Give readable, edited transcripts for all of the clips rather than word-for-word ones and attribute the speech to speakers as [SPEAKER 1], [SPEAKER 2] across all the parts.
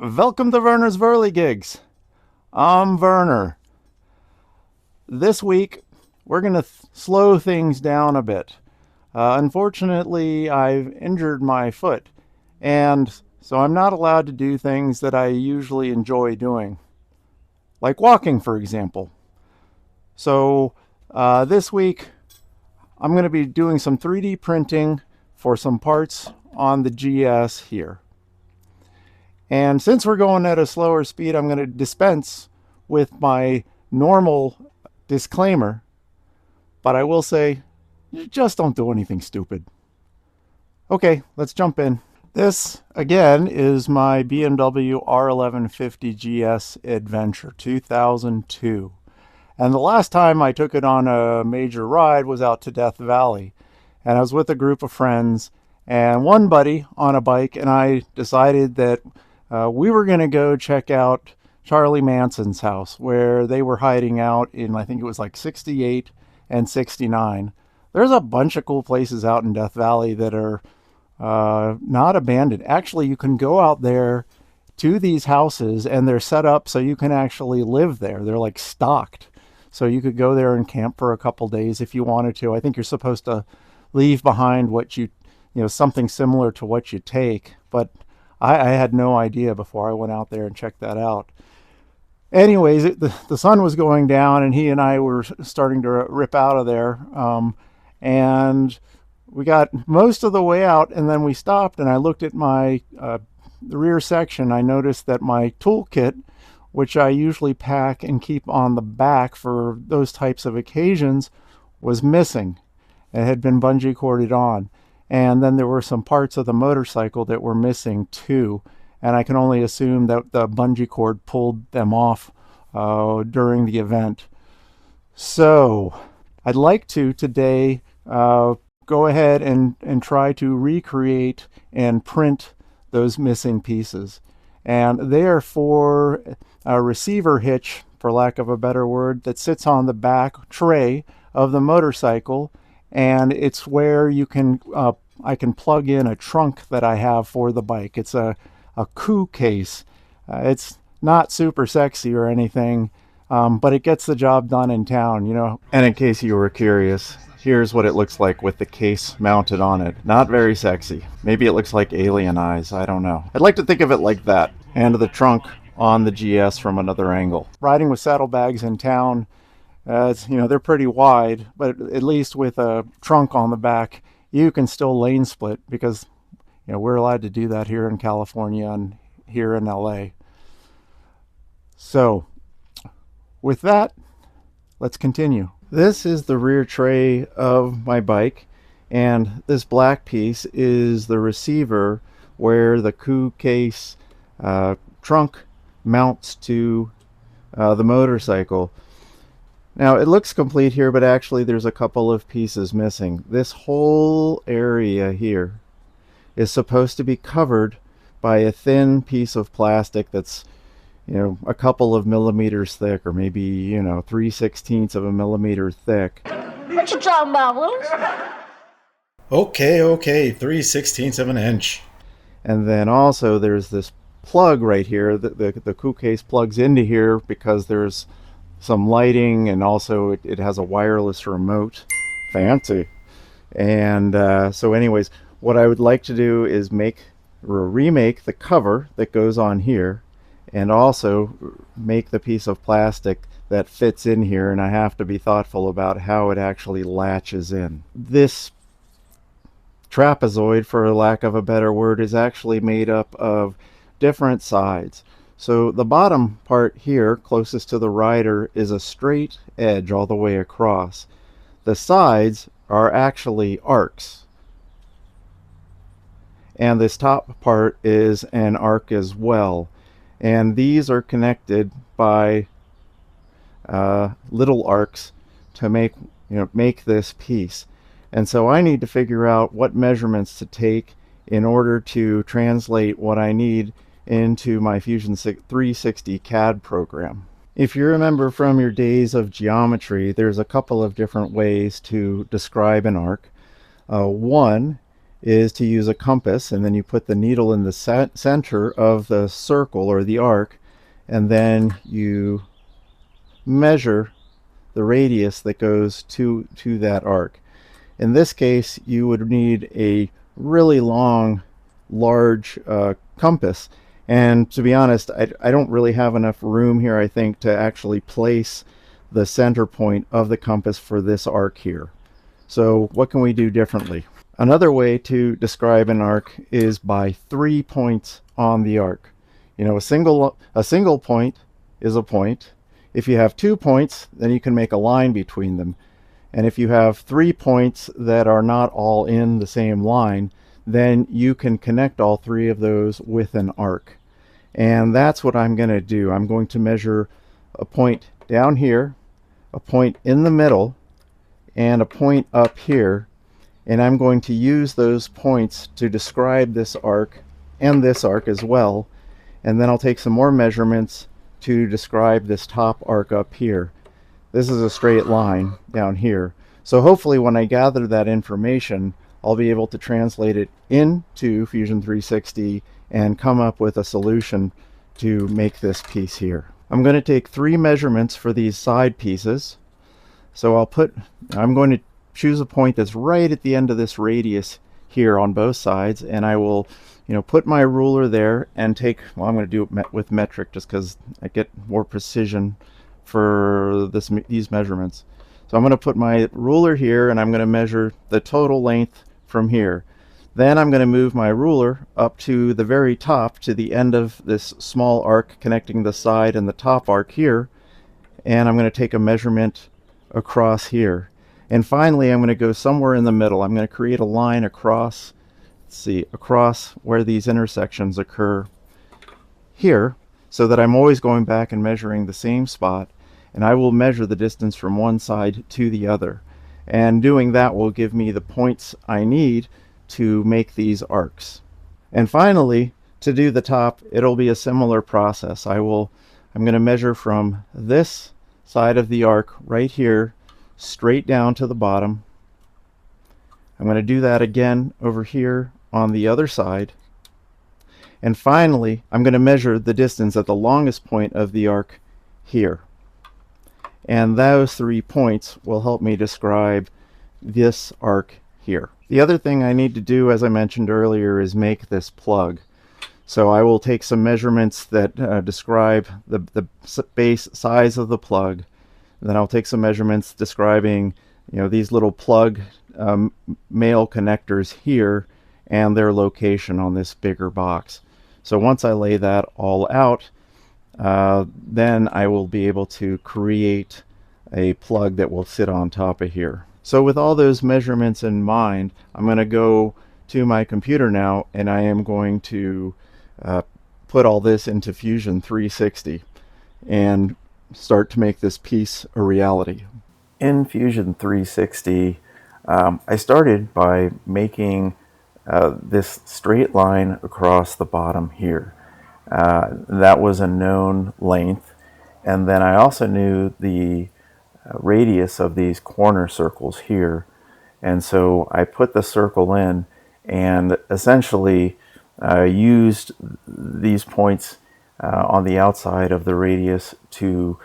[SPEAKER 1] Welcome to Werner's Whirligigs. I'm Werner. This week, we're going to slow things down a bit. Unfortunately, I've injured my foot, and so I'm not allowed to do things that I usually enjoy doing, like walking, for example. So this week, I'm going to be doing some 3D printing for some parts on the GS here. And since we're going at a slower speed, I'm going to dispense with my normal disclaimer, but I will say, just don't do anything stupid. Okay, let's jump in. This, again, is my BMW R1150 GS Adventure 2002. And the last time I took it on a major ride was out to Death Valley. And I was with a group of friends and one buddy on a bike, and I decided that we were going to go check out Charlie Manson's house where they were hiding out in, I think it was like 68 and 69. There's a bunch of cool places out in Death Valley that are not abandoned. Actually, you can go out there to these houses and they're set up so you can actually live there. They're like stocked. So you could go there and camp for a couple days if you wanted to. I think you're supposed to leave behind what something similar to what you take, but I had no idea before I went out there and checked that out. Anyways, the sun was going down and he and I were starting to rip out of there. And we got most of the way out and then we stopped and I looked at my the rear section. I noticed that my toolkit, which I usually pack and keep on the back for those types of occasions, was missing. It had been bungee corded on. And then there were some parts of the motorcycle that were missing too. And I can only assume that the bungee cord pulled them off during the event. So I'd like to today go ahead and try to recreate and print those missing pieces. And they are for a receiver hitch, for lack of a better word, that sits on the back tray of the motorcycle. And it's where you can I can plug in a trunk that I have for the bike. It's a coup case. It's not super sexy or anything, but it gets the job done in town, you know. And in case you were curious, here's what it looks like with the case mounted on it. Not very sexy. Maybe it looks like alien eyes. I don't know. I'd like to think of it like that. And the trunk on the GS from another angle. Riding with saddlebags in town, they're pretty wide, but at least with a trunk on the back, you can still lane split because, we're allowed to do that here in California and here in LA. So with that, let's continue. This is the rear tray of my bike, and this black piece is the receiver where the coup case trunk mounts to the motorcycle. Now it looks complete here, but actually there's a couple of pieces missing. This whole area here is supposed to be covered by a thin piece of plastic that's a couple of millimeters thick, or maybe 3/16 of a millimeter thick.
[SPEAKER 2] What you talking about, Willis?
[SPEAKER 1] Okay, 3/16 of an inch. And then also there's this plug right here. The coup case plugs into here because there's some lighting, and also it has a wireless remote. Fancy. And so anyways, what I would like to do is remake the cover that goes on here, and also make the piece of plastic that fits in here, and I have to be thoughtful about how it actually latches in. This trapezoid, for lack of a better word, is actually made up of different sides. So the bottom part here, closest to the rider, is a straight edge all the way across. The sides are actually arcs. And this top part is an arc as well. And these are connected by little arcs to make this piece. And so I need to figure out what measurements to take in order to translate what I need into my Fusion 360 CAD program. If you remember from your days of geometry, there's a couple of different ways to describe an arc. One is to use a compass, and then you put the needle in the center of the circle or the arc, and then you measure the radius that goes to that arc. In this case, you would need a really long, large compass. And to be honest, I don't really have enough room here, I think, to actually place the center point of the compass for this arc here. So what can we do differently? Another way to describe an arc is by 3 points on the arc. You know, a single point is a point. If you have 2 points, then you can make a line between them. And if you have 3 points that are not all in the same line, then you can connect all 3 of those with an arc. And that's what I'm going to do. I'm going to measure a point down here, a point in the middle, and a point up here. And I'm going to use those points to describe this arc and this arc as well. And then I'll take some more measurements to describe this top arc up here. This is a straight line down here. So hopefully when I gather that information, I'll be able to translate it into Fusion 360 and come up with a solution to make this piece here. I'm going to take 3 measurements for these side pieces. So I'm going to choose a point that's right at the end of this radius here on both sides, and I will, put my ruler there and take, well, I'm going to do it with metric just because I get more precision for these measurements. So I'm going to put my ruler here, and I'm going to measure the total length from here. Then I'm going to move my ruler up to the very top, to the end of this small arc connecting the side and the top arc here, and I'm going to take a measurement across here. And finally, I'm going to go somewhere in the middle. I'm going to create a line across, across where these intersections occur here, so that I'm always going back and measuring the same spot, and I will measure the distance from one side to the other. And doing that will give me the points I need to make these arcs. And finally, to do the top, it'll be a similar process. I'm going to measure from this side of the arc right here straight down to the bottom. I'm going to do that again over here on the other side. And finally, I'm going to measure the distance at the longest point of the arc here. And those 3 points will help me describe this arc here. The other thing I need to do, as I mentioned earlier, is make this plug. So I will take some measurements that describe the base size of the plug. Then I'll take some measurements describing, these little plug male connectors here and their location on this bigger box. So once I lay that all out, then I will be able to create a plug that will sit on top of here. So with all those measurements in mind, I'm going to go to my computer now, and I am going to put all this into Fusion 360 and start to make this piece a reality. In Fusion 360, I started by making this straight line across the bottom here. That was a known length, and then I also knew the radius of these corner circles here, and so I put the circle in and essentially used these points on the outside of the radius to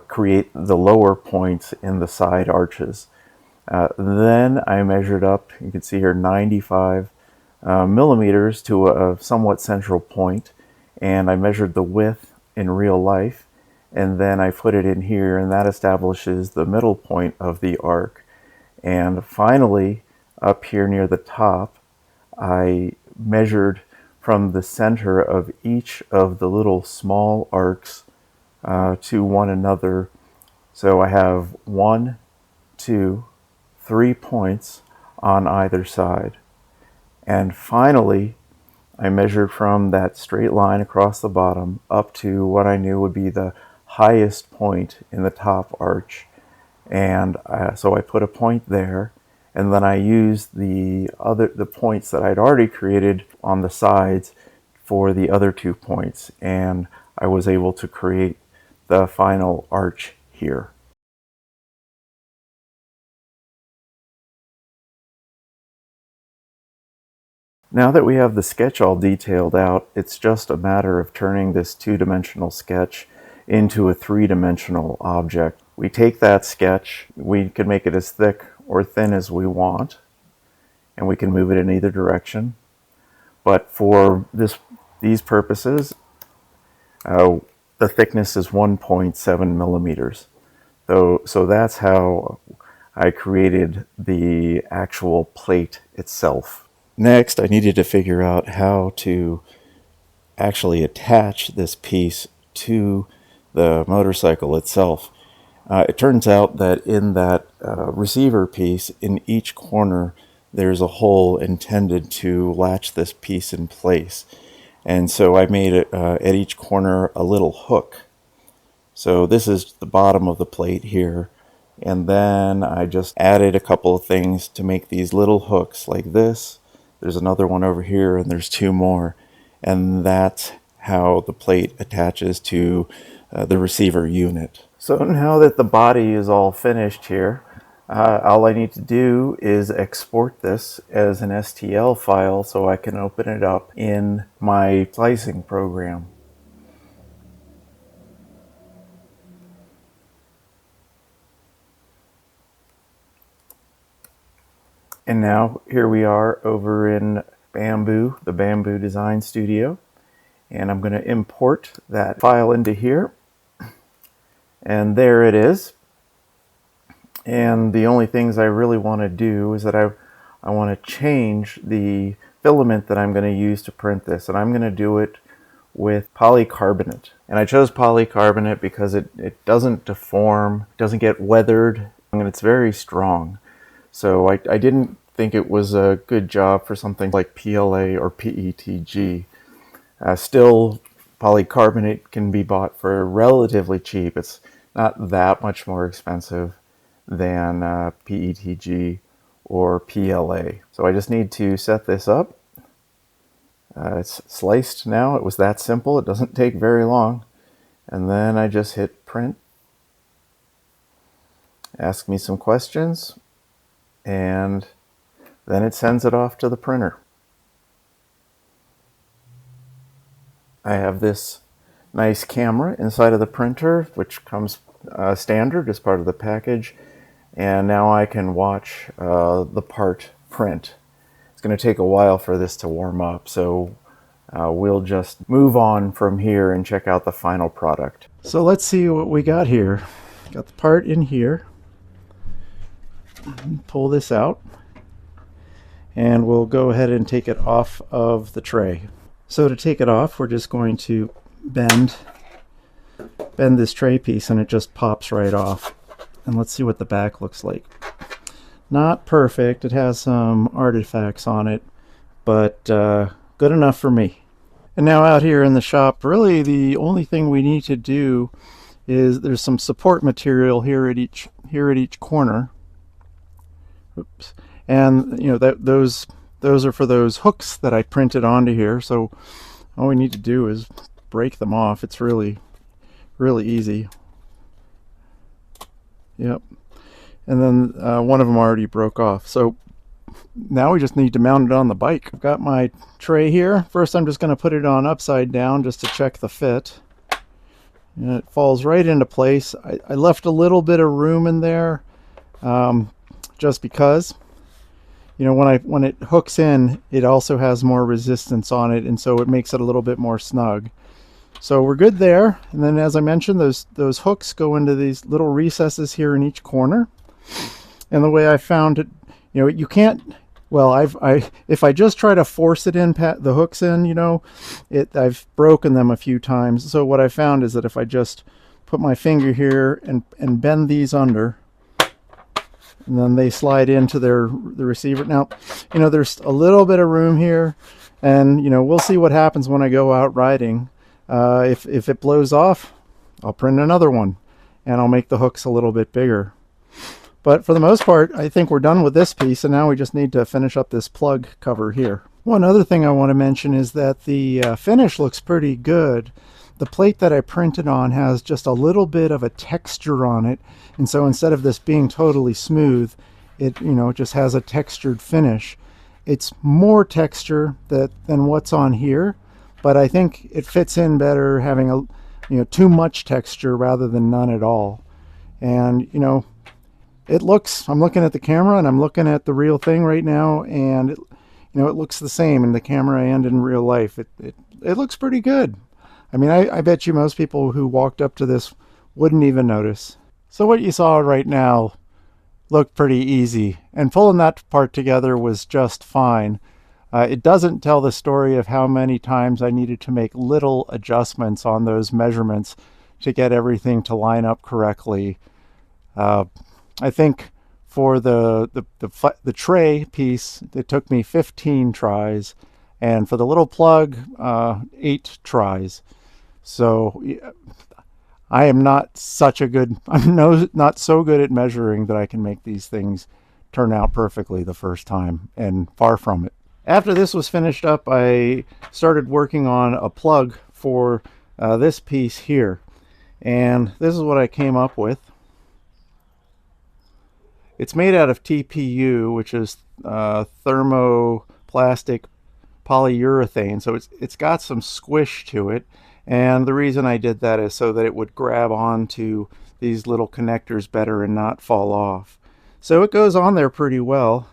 [SPEAKER 1] create the lower points in the side arches. Then I measured up, you can see here, 95 millimeters to a somewhat central point, and I measured the width in real life, and then I put it in here, and that establishes the middle point of the arc. And finally, up here near the top, I measured from the center of each of the little small arcs to one another. So I have 1, 2, 3 points on either side. And finally, I measured from that straight line across the bottom up to what I knew would be the highest point in the top arch. And so I put a point there, and then I used the points that I'd already created on the sides for the other 2 points, and I was able to create the final arch here. Now that we have the sketch all detailed out, it's just a matter of turning this two-dimensional sketch into a three-dimensional object. We take that sketch, we can make it as thick or thin as we want, and we can move it in either direction. But for these purposes, the thickness is 1.7 millimeters. So that's how I created the actual plate itself. Next, I needed to figure out how to actually attach this piece to the motorcycle itself. It turns out that in that receiver piece, in each corner, there's a hole intended to latch this piece in place. And so I made it at each corner a little hook. So this is the bottom of the plate here. And then I just added a couple of things to make these little hooks like this. There's another one over here, and there's two more. And that's how the plate attaches to the receiver unit. So now that the body is all finished here, all I need to do is export this as an STL file so I can open it up in my slicing program. And now here we are over in Bamboo, the Bamboo Design Studio. And I'm going to import that file into here. And there it is. And the only things I really want to do is that I want to change the filament that I'm going to use to print this. And I'm going to do it with polycarbonate. And I chose polycarbonate because it doesn't deform, doesn't get weathered, and it's very strong. So I didn't think it was a good job for something like PLA or PETG. Still, polycarbonate can be bought for relatively cheap. It's not that much more expensive than PETG or PLA. So I just need to set this up. It's sliced now. It was that simple. It doesn't take very long. And then I just hit print. Ask me some questions. And then it sends it off to the printer. I have this nice camera inside of the printer, which comes standard as part of the package, and now I can watch the part print. It's going to take a while for this to warm up, so we'll just move on from here and check out the final product. So let's see what we got here. Got the part in here. Pull this out, and we'll go ahead and take it off of the tray. So to take it off, we're just going to bend this tray piece, and it just pops right off. And let's see what the back looks like. Not perfect. It has some artifacts on it, but good enough for me. And now out here in the shop, really the only thing we need to do is there's some support material here at each corner. Oops. And you know that those are for those hooks that I printed onto here. So all we need to do is break them off. It's really easy. Yep. And then one of them already broke off. So now we just need to mount it on the bike. I've got my tray here. First I'm just going to put it on upside down just to check the fit. And it falls right into place. I left a little bit of room in there. Just because, you know, when it hooks in, it also has more resistance on it, and so it makes it a little bit more snug. So we're good there. And then, as I mentioned, those hooks go into these little recesses here in each corner. And the way I found it, you know, you can't. Well, if I just try to force it in, the hooks in, you know, I've broken them a few times. So what I found is that if I just put my finger here and bend these under, and then they slide into the receiver. Now, you know, there's a little bit of room here, and you know, we'll see what happens when I go out riding. If it blows off, I'll print another one, and I'll make the hooks a little bit bigger. But for the most part, I think we're done with this piece, and now we just need to finish up this plug cover here. One other thing I want to mention is that the finish looks pretty good. The plate that I printed on has just a little bit of a texture on it, and so instead of this being totally smooth, it just has a textured finish. It's more texture than what's on here, but I think it fits in better having too much texture rather than none at all. And it looks, I'm looking at the camera and I'm looking at the real thing right now, and it looks the same in the camera and in real life. It looks pretty good. I mean, I bet you most people who walked up to this wouldn't even notice. So what you saw right now looked pretty easy, and pulling that part together was just fine. It doesn't tell the story of how many times I needed to make little adjustments on those measurements to get everything to line up correctly. I think for the tray piece, it took me 15 tries, and for the little plug, 8 tries. So I am not such a good, not so good at measuring that I can make these things turn out perfectly the first time, and far from it. After this was finished up, I started working on a plug for this piece here, and this is what I came up with. It's made out of TPU, which is thermoplastic polyurethane, so it's got some squish to it. And the reason I did that is so that it would grab onto these little connectors better and not fall off. So it goes on there pretty well.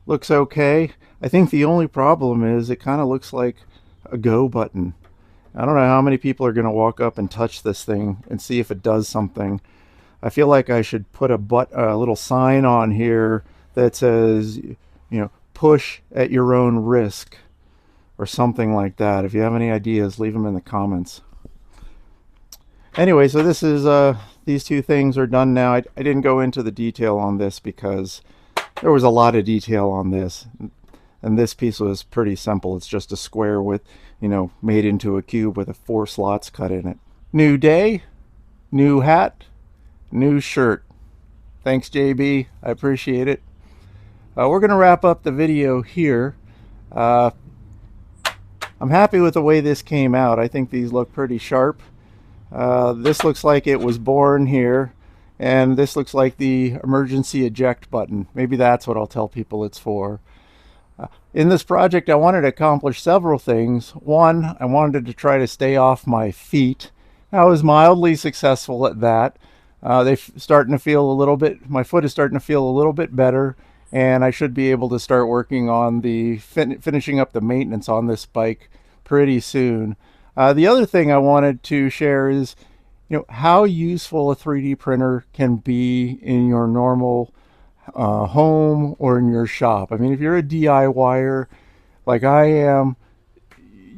[SPEAKER 1] Looks okay. I think the only problem is it kind of looks like a go button. I don't know how many people are going to walk up and touch this thing and see if it does something. I feel like I should put a little sign on here that says, push at your own risk, or something like that. If you have any ideas, leave them in the comments. Anyway, so this is these two things are done now. I didn't go into the detail on this because there was a lot of detail on this, and this piece was pretty simple. It's just a square with, made into a cube with 4 slots cut in it. New day, new hat, new shirt. Thanks, JB. I appreciate it. We're going to wrap up the video here. I'm happy with the way this came out. I think these look pretty sharp. This looks like it was born here, and this looks like the emergency eject button. Maybe that's what I'll tell people it's for. In this project, I wanted to accomplish several things. One, I wanted to try to stay off my feet. I was mildly successful at that. They're starting to feel a little bit, my foot is starting to feel a little bit better, and I should be able to start working on the finishing up the maintenance on this bike pretty soon. The other thing I wanted to share is, how useful a 3D printer can be in your normal home or in your shop. I mean, if you're a DIYer like I am,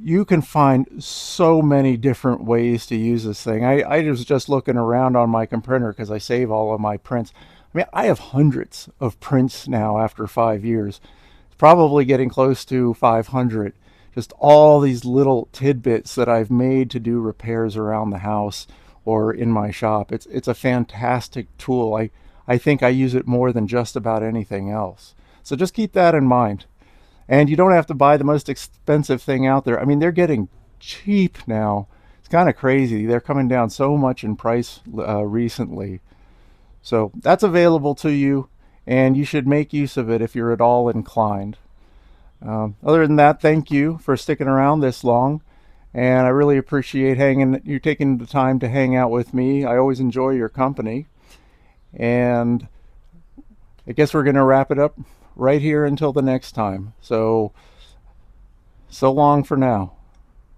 [SPEAKER 1] you can find so many different ways to use this thing. I was just looking around on my printer because I save all of my prints. I mean, I have hundreds of prints now after 5 years. It's probably getting close to 500. Just all these little tidbits that I've made to do repairs around the house or in my shop. It's a fantastic tool. I think I use it more than just about anything else. So just keep that in mind. And you don't have to buy the most expensive thing out there. I mean, they're getting cheap now. It's kind of crazy. They're coming down so much in price recently. So that's available to you, and you should make use of it if you're at all inclined. Other than that, thank you for sticking around this long, and I really appreciate you taking the time to hang out with me. I always enjoy your company, and I guess we're going to wrap it up right here until the next time. So long for now.